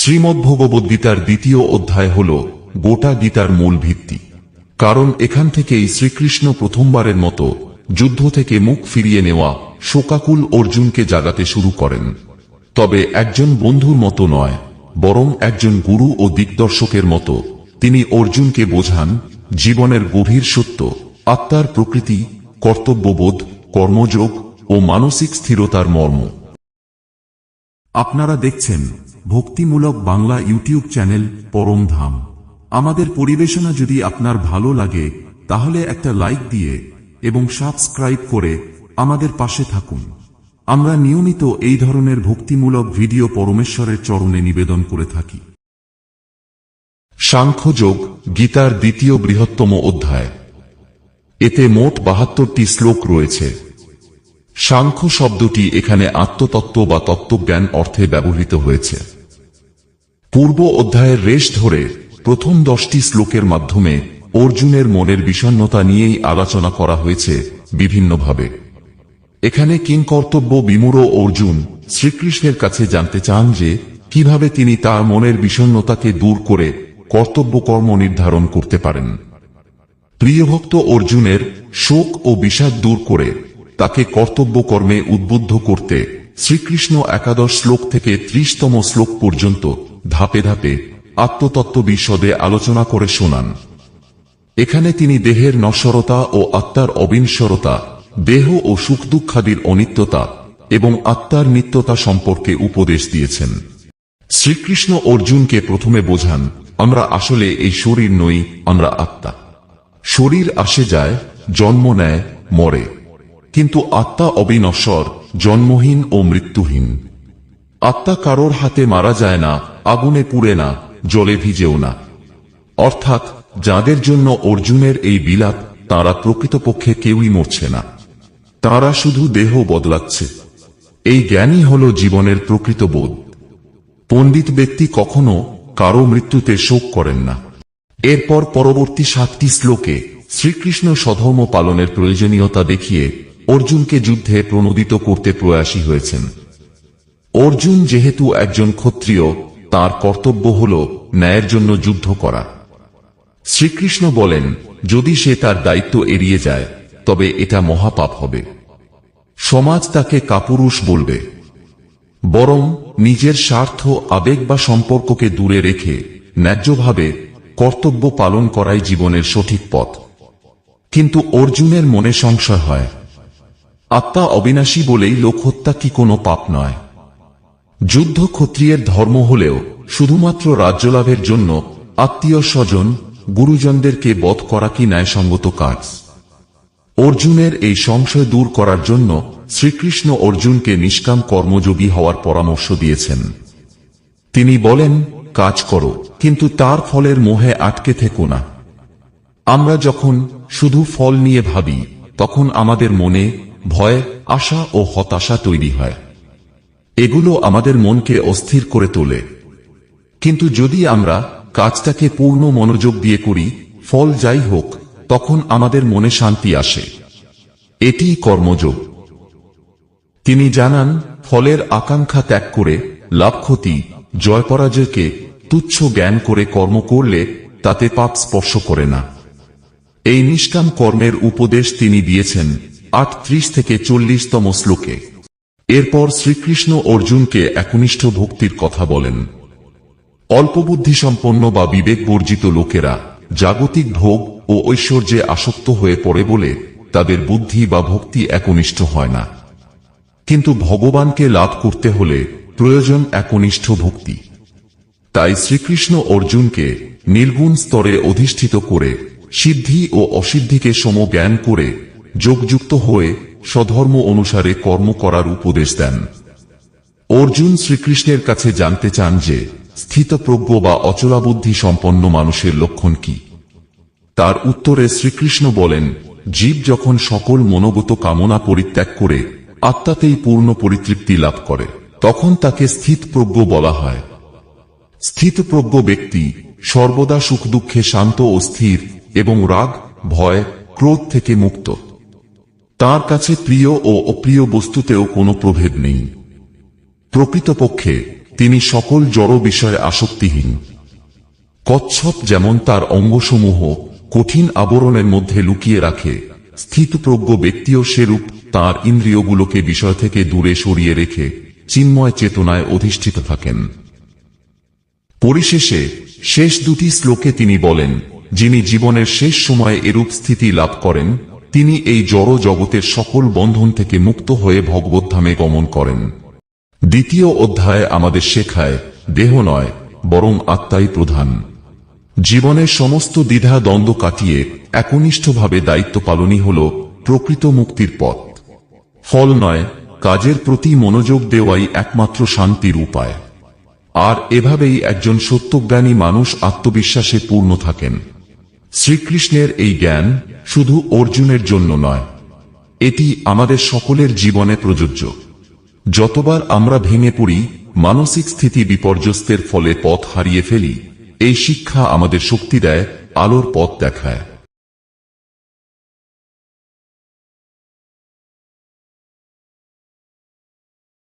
শ্রীমদ্ভগবদ্গীতার দ্বিতীয় অধ্যায় হল গোটা গীতার মূল ভিত্তি। কারণ এখান থেকেই শ্রীকৃষ্ণ প্রথমবারের মতো যুদ্ধ থেকে মুখ ফিরিয়ে নেওয়া শোকাকুল অর্জুনকে জাগাতে শুরু করেন। তবে একজন বন্ধুর মতো নয়, বরং একজন গুরু ও দিগদর্শকের মতো তিনি অর্জুনকে বোঝান জীবনের গভীর সত্য, আত্মার প্রকৃতি, কর্তব্যবোধ, কর্মযোগ ও মানসিক স্থিরতার মর্ম। আপনারা দেখছেন ভক্তিমূলক বাংলা ইউটিউব চ্যানেল পরম ধাম। আমাদের পরিবেশনা যদি আপনার ভালো লাগে তাহলে একটা লাইক দিয়ে এবং সাবস্ক্রাইব করে আমাদের পাশে থাকুন। আমরা নিয়মিত এই ধরনের ভক্তিমূলক ভিডিও পরমেশ্বরের চরণে নিবেদন করে থাকি। সাংখ্যযোগ গীতার দ্বিতীয় বৃহত্তম অধ্যায়। এতে মোট ৭২টি শ্লোক রয়েছে। সাংখ্য শব্দটি এখানে আত্মতত্ত্ব বা তত্ত্বজ্ঞান অর্থে ব্যবহৃত হয়েছে। পূর্ব অধ্যায়ের রেশ ধরে প্রথম 10টি শ্লোকের মাধ্যমে অর্জুনের মনের বিষণ্ণতা নিয়েই আলোচনা করা হয়েছে বিভিন্নভাবে। এখানে কিংকর্তব্য বিমূঢ় অর্জুন শ্রীকৃষ্ণের কাছে জানতে চান যে কিভাবে তিনি তার মনের বিষণ্ণতাকে দূর করে কর্তব্যকর্ম নির্ধারণ করতে পারেন। প্রিয়ভক্ত অর্জুনের শোক ও বিষাদ দূর করে তাকে কর্তব্যকর্মে উদ্বুদ্ধ করতে শ্রীকৃষ্ণ 11 শ্লোক থেকে 30তম শ্লোক পর্যন্ত ধাপে ধাপে আত্মতত্ত্ব বিশদে আলোচনা করে শোনান। এখানে তিনি দেহের নশ্বরতা ও আত্মার অবিনশ্বরতা, দেহ ও সুখ দুঃখাদির অনিত্যতা এবং আত্মার নিত্যতা সম্পর্কে উপদেশ দিয়েছেন। শ্রীকৃষ্ণ অর্জুনকে প্রথমে বোঝান আমরা আসলে এই শরীর নই, আমরা আত্মা। শরীর আসে যায়, জন্ম নেয়, মরে, কিন্তু আত্মা অবিনশ্বর, জন্মহীন ও মৃত্যুহীন। আত্মা কারোর হাতে মারা যায় না, আগুনে পুড়ে না, জলে ভিজেও না। অর্থাৎ যাদের জন্য অর্জুনের এই বিলাপ, তারা প্রকৃতপক্ষে কেউই মরছে না, তারা শুধু দেহ বদলাচ্ছে। এই জ্ঞানই হল জীবনের প্রকৃত বোধ। পণ্ডিত ব্যক্তি কখনো কারো মৃত্যুতে শোক করেন না। এরপর পরবর্তী 7টি শ্লোকে শ্রীকৃষ্ণ স্বধর্ম পালনের প্রয়োজনীয়তা দেখিয়ে অর্জুনকে যুদ্ধে প্রণোদিত করতে প্রয়াসী হয়েছেন। অর্জুন যেহেতু একজন ক্ষত্রিয়, তার কর্তব্য হল ন্যায়ের জন্য যুদ্ধ করা। শ্রীকৃষ্ণ বলেন যদি সে তার দায়িত্ব এড়িয়ে যায় তবে এটা মহাপাপ হবে। সমাজ তাকে কাপুরুষ বলবে। বরং নিজের স্বার্থ, আবেগ বা সম্পর্ককে দূরে রেখে ন্যায্যভাবে কর্তব্য পালন করাই জীবনের সঠিক পথ। কিন্তু অর্জুনের মনে সংশয় হয়, আত্মা অবিনাশী বলেই লোকহত্যা কি কোনো পাপ নয়? যুদ্ধ ক্ষত্রিয়ের ধর্ম হলেও শুধুমাত্র রাজ্যলাভের জন্য আত্মীয় স্বজন, গুরুজনদেরকে বধ করা কি ন্যায়সঙ্গত কাজ? অর্জুনের এই সংশয় দূর করার জন্য শ্রীকৃষ্ণ অর্জুনকে নিষ্কাম কর্মযোগী হওয়ার পরামর্শ দিয়েছেন। তিনি বলেন কাজ করো, কিন্তু তার ফলের মোহে আটকে থেকো না। আমরা যখন শুধু ফল নিয়ে ভাবি তখন আমাদের মনে ভয়, আশা ও হতাশা তৈরি হয়। এগুলো আমাদের মনকে অস্থির করে তোলে। কিন্তু যদি আমরা কাজটাকে পূর্ণ মনোযোগ দিয়ে করি, ফল যাই হোক, তখন আমাদের মনে শান্তি আসে। এটিই কর্মযোগ। তিনি জানান ফলের আকাঙ্ক্ষা ত্যাগ করে লাভ ক্ষতি, জয় পরাজয়কে তুচ্ছ জ্ঞান করে কর্ম করলে তাতে পাপ স্পর্শ করে না। এই নিষ্কাম কর্মের উপদেশ তিনি দিয়েছেন 38 থেকে 40তম শ্লোকে। এরপর শ্রীকৃষ্ণ অর্জুনকে একনিষ্ঠ ভক্তির কথা বলেন। অল্পবুদ্ধিসম্পন্ন বা বিবেক বর্জিত লোকেরা জাগতিক ভোগ ও ঐশ্বর্যে আসক্ত হয়ে পড়ে বলে তাদের বুদ্ধি বা ভক্তি একনিষ্ঠ হয় না। কিন্তু ভগবানকে লাভ করতে হলে প্রয়োজন একনিষ্ঠ ভক্তি। তাই শ্রীকৃষ্ণ অর্জুনকে নির্গুণ স্তরে অধিষ্ঠিত করে সিদ্ধি ও অসিদ্ধিকে সমজ্ঞান করে যোগযুক্ত হয়ে স্বধর্ম অনুসারে কর্ম করার উপদেশ দেন। অর্জুন শ্রীকৃষ্ণের কাছে জানতে চান যে স্থিতপ্রজ্ঞ বা অচলাবুদ্ধি সম্পন্ন মানুষের লক্ষণ কি। তার উত্তরে শ্রীকৃষ্ণ বলেন জীব যখন সকল মনোগত কামনা পরিত্যাগ করে আত্মাতেই পূর্ণ পরিতৃপ্তি লাভ করে তখন তাকে স্থিতপ্রজ্ঞ বলা হয়। স্থিতপ্রজ্ঞ ব্যক্তি সর্বদা সুখ দুঃখে শান্ত ও স্থির এবং রাগ, ভয়, ক্রোধ থেকে মুক্ত। তার কাছে প্রিয় ও অপ্রিয় বস্তুতেও কোনো প্রভেদ নেই। প্রকৃতপক্ষে তিনি সকল জড় বিষয়ে আসক্তিহীন। কচ্ছপ যেমন তার অঙ্গসমূহ কঠিন আবরণের মধ্যে লুকিয়ে রাখে, স্থিতপ্রজ্ঞ ব্যক্তিও সেরূপ তাঁর ইন্দ্রিয়গুলোকে বিষয় থেকে দূরে সরিয়ে রেখে চিন্ময় চেতনায় অধিষ্ঠিত থাকেন। পরিশেষে শেষ দুটি শ্লোকে তিনি বলেন, যিনি জীবনের শেষ সময়ে এরূপ স্থিতি লাভ করেন, তিনি এই জড় জগতের সকল বন্ধন থেকে মুক্ত হয়ে ভগবদ্ধামে গমন করেন। দ্বিতীয় অধ্যায় আমাদের শেখায়, দেহ নয় বরং আত্মাই প্রধান। জীবনের সমস্ত দ্বিধা দ্বন্দ্ব কাটিয়ে একনিষ্ঠভাবে দায়িত্ব পালনই হল প্রকৃত মুক্তির পথ। ফল নয়, কাজের প্রতি মনোযোগ দেওয়াই একমাত্র শান্তির উপায়। আর এভাবেই একজন সত্যজ্ঞানী মানুষ আত্মবিশ্বাসে পূর্ণ থাকেন। শ্রীকৃষ্ণের এই জ্ঞান শুধু অর্জুনের জন্য নয়, এটি আমাদের সকলের জীবনে প্রযোজ্য। যতবার আমরা ভেঙে পড়ি, মানসিক স্থিতি বিপর্যস্তের ফলে পথ হারিয়ে ফেলি, এই শিক্ষা আমাদের শক্তি দেয়, আলোর পথ দেখায়।